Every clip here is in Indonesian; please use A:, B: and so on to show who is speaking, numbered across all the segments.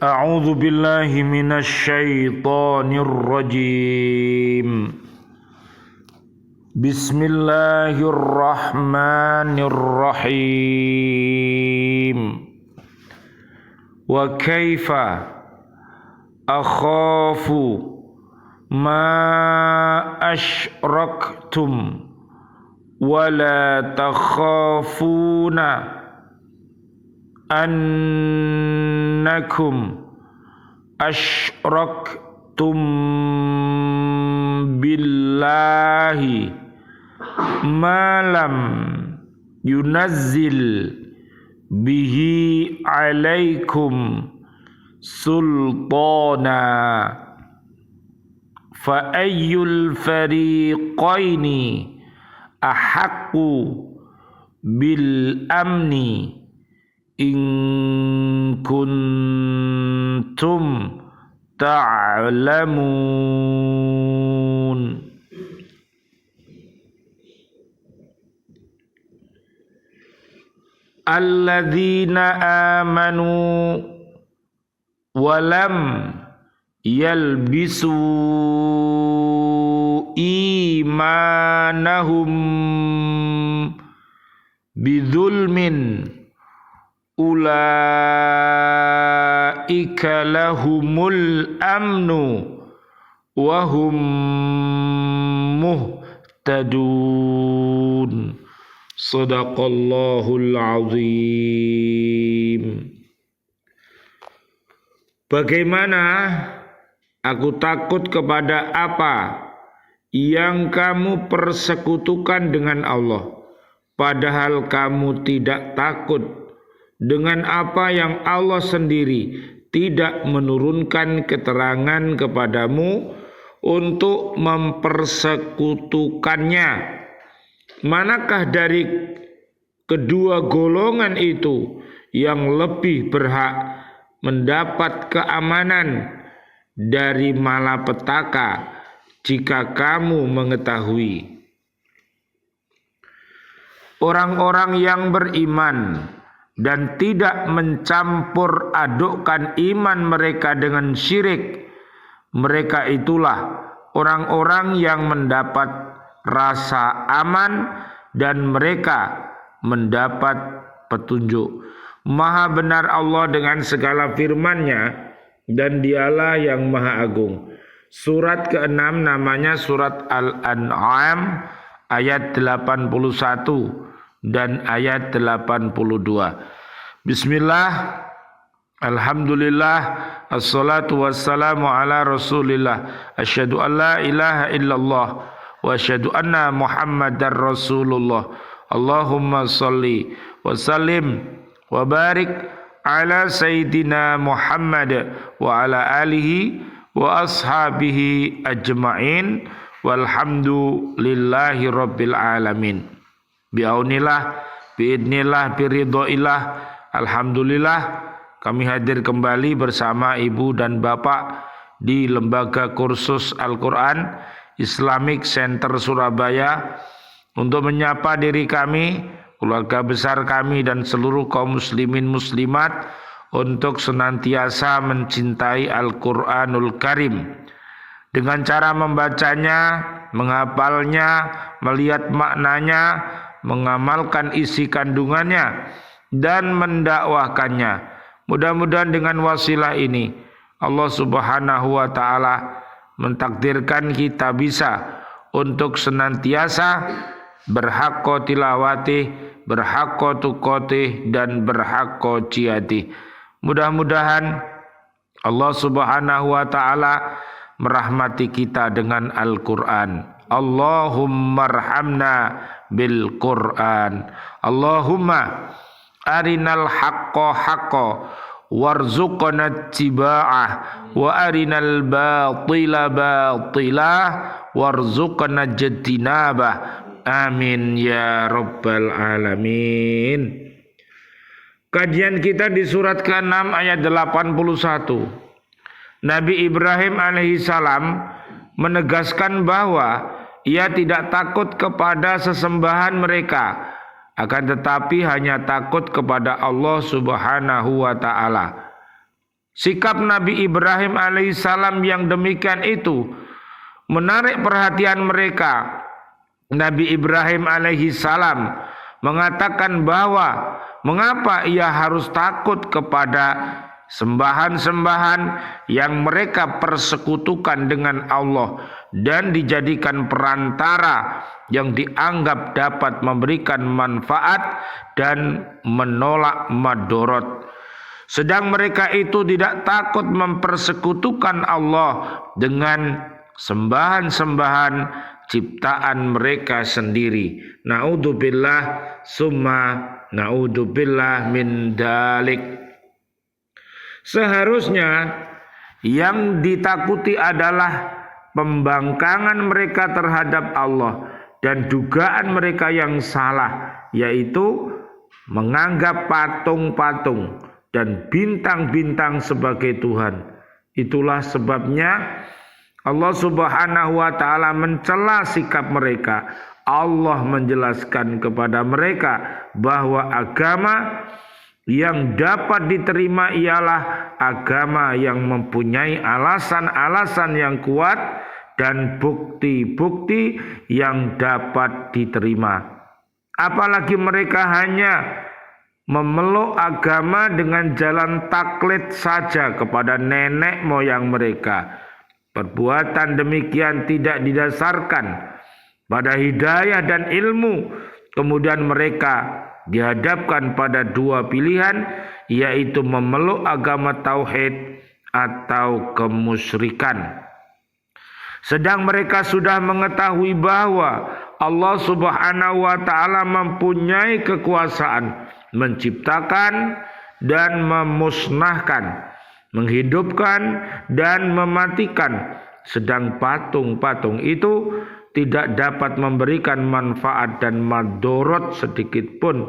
A: A'udzu billahi minasy syaithanir rajim. Bismillahirrahmanirrahim. Wa kaifa akhafu ma asyraktum wa la takhafuna annakum asyraktum billahi ma lam yunazzil bihi alaikum sultana fa ayyul fariqaini ahaqqu bil amni in kuntum ta'lamun. Alladzina amanu walam yalbisu imanahum bidzulmin ulaika lahumul amnu wa hum muhtadun. Shadaqallahul azim. Bagaimana aku takut kepada apa yang kamu persekutukan dengan Allah, padahal kamu tidak takut dengan apa yang Allah sendiri tidak menurunkan keterangan kepadamu untuk mempersekutukannya. Manakah dari kedua golongan itu yang lebih berhak mendapat keamanan dari malapetaka jika kamu mengetahui? Orang-orang yang beriman dan tidak mencampur adukkan iman mereka dengan syirik, mereka itulah orang-orang yang mendapat rasa aman dan mereka mendapat petunjuk. Maha benar Allah dengan segala firman-Nya dan Dialah yang Maha Agung. Surat ke-6 namanya surat Al-An'am ayat 81 dan ayat 82. Bismillah, alhamdulillah, assalatu wassalamu ala rasulillah, asyhadu an la ilaha illallah wa asyhadu anna muhammadar rasulullah. Allahumma salli wa sallim wa barik ala sayyidina Muhammad wa ala alihi wa ashabihi ajma'in walhamdulillahi rabbil alamin. Biaunillah, biidnillah, biridhoillah, alhamdulillah kami hadir kembali bersama ibu dan bapak di Lembaga Kursus Al-Quran Islamic Center Surabaya untuk menyapa diri kami, keluarga besar kami dan seluruh kaum muslimin muslimat untuk senantiasa mencintai Al-Quranul Karim dengan cara membacanya, menghafalnya, melihat maknanya, mengamalkan isi kandungannya dan mendakwahkannya. Mudah-mudahan dengan wasilah ini Allah Subhanahu wa taala mentakdirkan kita bisa untuk senantiasa berhaqqa tilawati, berhaqqa tuqati dan berhaqqa jihadi. Mudah-mudahan Allah Subhanahu wa taala merahmati kita dengan Al-Qur'an. Allahumma arhamna bil Qur'an. Allahumma arinal haqqo haqqo warzuqna ittiba'ah wa arinal batila batila warzuqna jtinabah. Amin ya rabbal alamin. Kajian kita di surat ke-6 ayat 81. Nabi Ibrahim alaihissalam menegaskan bahwa ia tidak takut kepada sesembahan mereka, akan tetapi hanya takut kepada Allah Subhanahu wa ta'ala. Sikap Nabi Ibrahim alaihissalam yang demikian itu menarik perhatian mereka. Nabi Ibrahim alaihissalam mengatakan bahwa mengapa ia harus takut kepada sembahan-sembahan yang mereka persekutukan dengan Allah dan dijadikan perantara yang dianggap dapat memberikan manfaat dan menolak madorot. Sedang mereka itu tidak takut mempersekutukan Allah dengan sembahan-sembahan ciptaan mereka sendiri. Naudzubillah summa naudzubillah min dalik. Seharusnya yang ditakuti adalah pembangkangan mereka terhadap Allah dan dugaan mereka yang salah, yaitu menganggap patung-patung dan bintang-bintang sebagai Tuhan. Itulah sebabnya Allah Subhanahu wa taala mencela sikap mereka. Allah menjelaskan kepada mereka bahwa agama yang dapat diterima ialah agama yang mempunyai alasan-alasan yang kuat dan bukti-bukti yang dapat diterima. Apalagi mereka hanya memeluk agama dengan jalan taklid saja kepada nenek moyang mereka. Perbuatan demikian tidak didasarkan pada hidayah dan ilmu. Kemudian mereka dihadapkan pada dua pilihan, yaitu memeluk agama tauhid atau kemusyrikan. Sedang mereka sudah mengetahui bahwa Allah Subhanahu wa taala mempunyai kekuasaan menciptakan dan memusnahkan, menghidupkan dan mematikan. Sedang patung-patung itu tidak dapat memberikan manfaat dan madorot sedikit pun.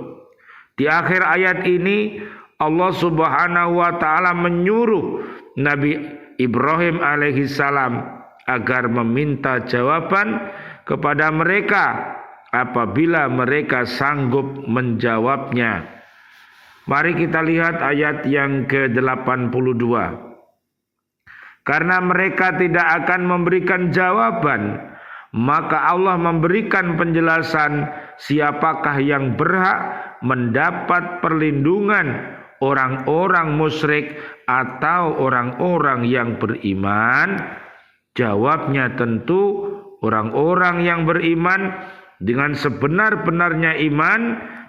A: Di akhir ayat ini Allah Subhanahu wa taala menyuruh Nabi Ibrahim alaihissalam agar meminta jawaban kepada mereka apabila mereka sanggup menjawabnya. Mari kita lihat ayat yang ke-82. Karena mereka tidak akan memberikan jawaban, maka Allah memberikan penjelasan siapakah yang berhak mendapat perlindungan, orang-orang musyrik atau orang-orang yang beriman. Jawabnya tentu orang-orang yang beriman dengan sebenar-benarnya iman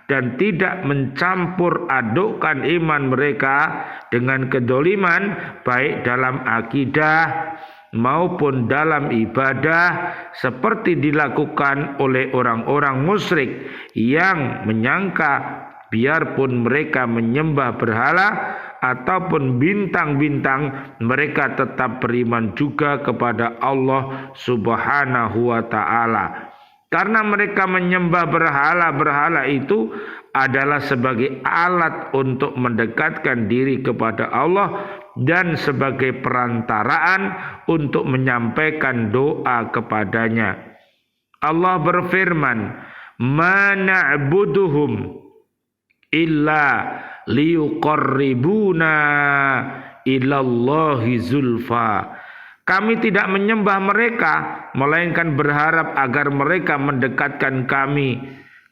A: dan tidak mencampur adukkan iman mereka dengan kedoliman, baik dalam akidah maupun dalam ibadah, seperti dilakukan oleh orang-orang musyrik yang menyangka biarpun mereka menyembah berhala ataupun bintang-bintang, mereka tetap beriman juga kepada Allah Subhanahu wa taala. Karena mereka menyembah berhala-berhala itu adalah sebagai alat untuk mendekatkan diri kepada Allah dan sebagai perantaraan untuk menyampaikan doa kepadanya. Allah berfirman, "Ma na'buduhum illa liyuqarribuna ilallahi zulfa." Kami tidak menyembah mereka, melainkan berharap agar mereka mendekatkan kami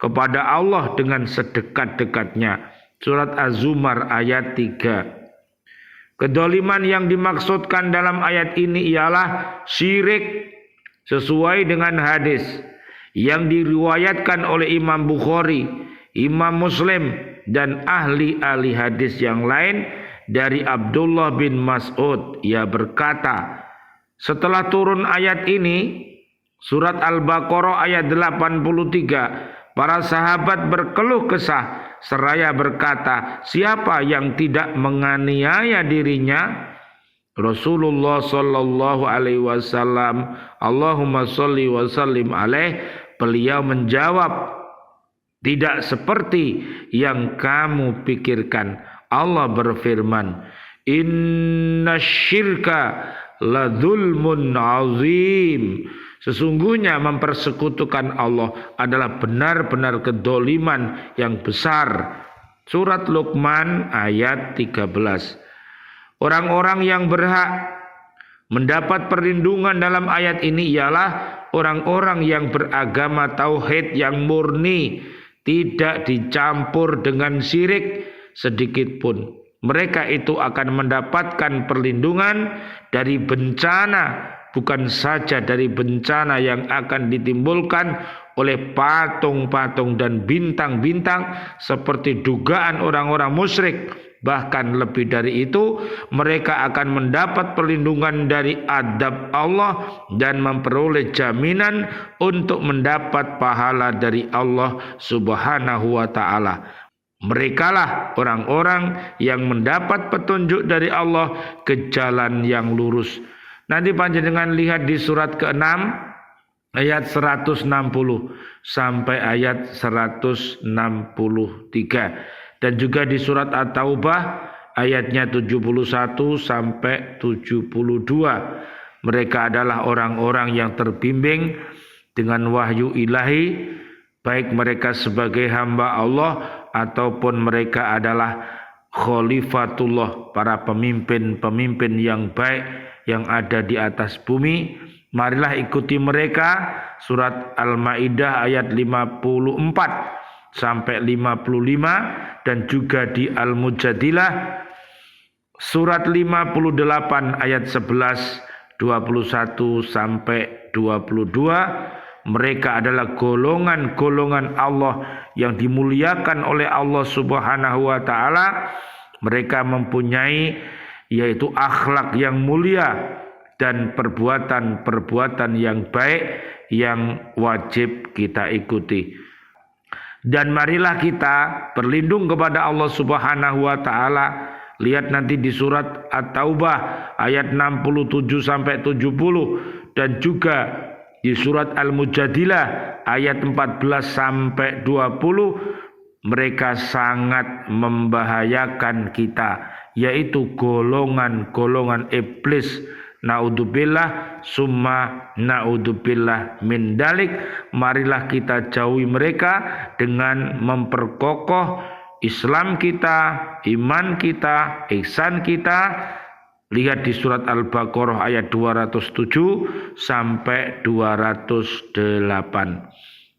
A: kepada Allah dengan sedekat-dekatnya. Surat Az-Zumar ayat 3. Kedoliman yang dimaksudkan dalam ayat ini ialah syirik sesuai dengan hadis yang diriwayatkan oleh Imam Bukhari, Imam Muslim, dan ahli-ahli hadis yang lain dari Abdullah bin Mas'ud. Ia berkata, setelah turun ayat ini, surat Al-Baqarah ayat 83, para sahabat berkeluh kesah seraya berkata, siapa yang tidak menganiaya dirinya? Rasulullah sallallahu alaihi wasallam, Allahumma sholli wa sallim alaih, beliau menjawab, tidak seperti yang kamu pikirkan. Allah berfirman, inna syirka la dzulmun azim. Sesungguhnya mempersekutukan Allah adalah benar-benar kedoliman yang besar. Surat Luqman ayat 13. Orang-orang yang berhak mendapat perlindungan dalam ayat ini ialah orang-orang yang beragama tauhid yang murni, tidak dicampur dengan syirik sedikit pun. Mereka itu akan mendapatkan perlindungan dari bencana, bukan saja dari bencana yang akan ditimbulkan oleh patung-patung dan bintang-bintang seperti dugaan orang-orang musyrik. Bahkan lebih dari itu, mereka akan mendapat perlindungan dari adab Allah dan memperoleh jaminan untuk mendapat pahala dari Allah Subhanahu wa ta'ala. Merekalah orang-orang yang mendapat petunjuk dari Allah ke jalan yang lurus. Nanti panjenengan lihat di surat ke-6 ayat 160 sampai ayat 163. Dan juga di surat At-Taubah ayatnya 71 sampai 72. Mereka adalah orang-orang yang terbimbing dengan wahyu ilahi, baik mereka sebagai hamba Allah ataupun mereka adalah khalifatullah, para pemimpin-pemimpin yang baik yang ada di atas bumi. Marilah ikuti mereka. Surat Al-Maidah ayat 54 sampai 55 dan juga di Al-Mujadilah surat 58 ayat 11, 21 sampai 22. Mereka adalah golongan-golongan Allah yang dimuliakan oleh Allah Subhanahu wa ta'ala. Mereka mempunyai yaitu akhlak yang mulia dan perbuatan-perbuatan yang baik yang wajib kita ikuti. Dan marilah kita berlindung kepada Allah Subhanahu wa ta'ala. Lihat nanti di surat At-Taubah ayat 67 sampai 70 dan juga di surat Al-Mujadilah ayat 14 sampai 20. Mereka sangat membahayakan kita, yaitu golongan-golongan iblis. Naudzubillah summa naudzubillah min dalik. Marilah kita jauhi mereka dengan memperkokoh Islam kita, iman kita, ihsan kita. Lihat di surat Al-Baqarah ayat 207 sampai 208.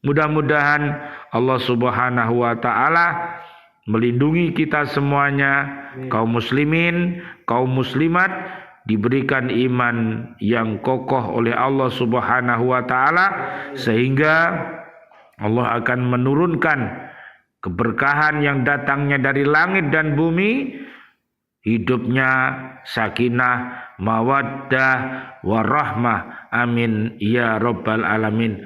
A: Mudah-mudahan Allah Subhanahu wa ta'ala melindungi kita semuanya, kaum muslimin, kaum muslimat, diberikan iman yang kokoh oleh Allah Subhanahu wa ta'ala, sehingga Allah akan menurunkan keberkahan yang datangnya dari langit dan bumi, hidupnya sakinah, mawaddah, warahmah. Amin ya rabbal alamin.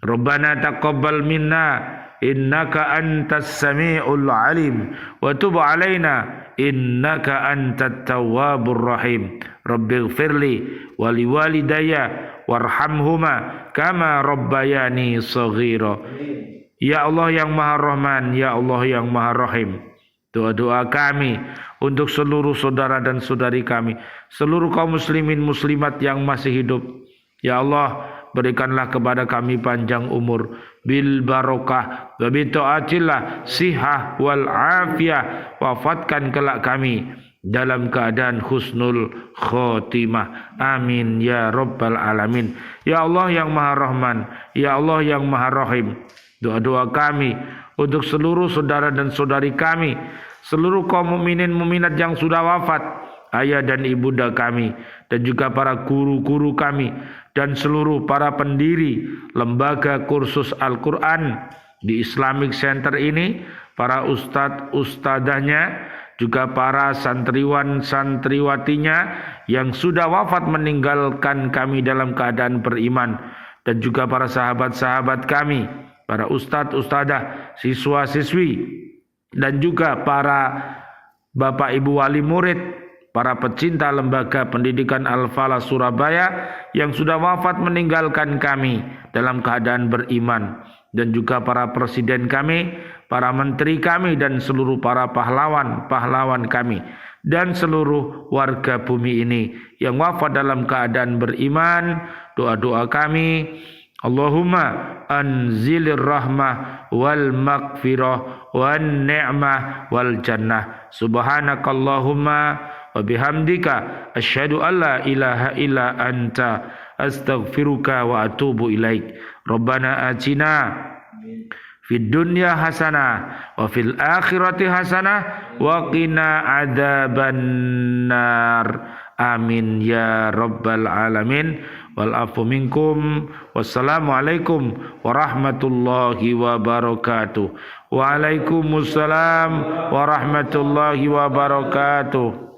A: Rabbana taqabbal minna innaka antas sami'ul alim wa tub alaina innaka antat tawwabur rahim. Rabbighfirli wa liwalidayya warhamhuma kama rabbayani shaghira. Ya Allah yang Maha Rahman, ya Allah yang Maha Rahim. Doa-doa kami untuk seluruh saudara dan saudari kami, seluruh kaum muslimin muslimat yang masih hidup. Ya Allah, berikanlah kepada kami panjang umur bil barokah wa bi taatillah sihah wal afiyah. Wafatkan kelak kami dalam keadaan husnul khotimah. Amin ya rabbal alamin. Ya Allah yang Maha Rahman, ya Allah yang Maha Rahim. Doa-doa kami untuk seluruh saudara dan saudari kami, seluruh kaum mukminin mukminat yang sudah wafat, ayah dan ibunda kami, dan juga para guru-guru kami, dan seluruh para pendiri lembaga kursus Al-Quran di Islamic Center ini, para ustadz-ustadzahnya, juga para santriwan-santriwatinya yang sudah wafat meninggalkan kami dalam keadaan beriman, dan juga para sahabat-sahabat kami, para ustadz-ustadzah, siswa-siswi, dan juga para bapak ibu wali murid, para pecinta lembaga pendidikan Al-Falah Surabaya yang sudah wafat meninggalkan kami dalam keadaan beriman, dan juga para presiden kami, para menteri kami, dan seluruh para pahlawan-pahlawan kami, dan seluruh warga bumi ini yang wafat dalam keadaan beriman. Doa-doa kami, Allahumma anzilir rahmah wal maghfirah wan ni'mah wal jannah. Subhanakallahumma wa bihamdika asyhadu an la ilaha illa anta astaghfiruka wa atubu ilaik. Rabbana atina fid dunya hasanah wa fil akhirati hasanah wa qina adzabannar. Amin ya rabbal alamin. Wal afu minkum. Wassalamualaikum warahmatullahi wabarakatuh. Waalaikumsalam warahmatullahi wabarakatuh.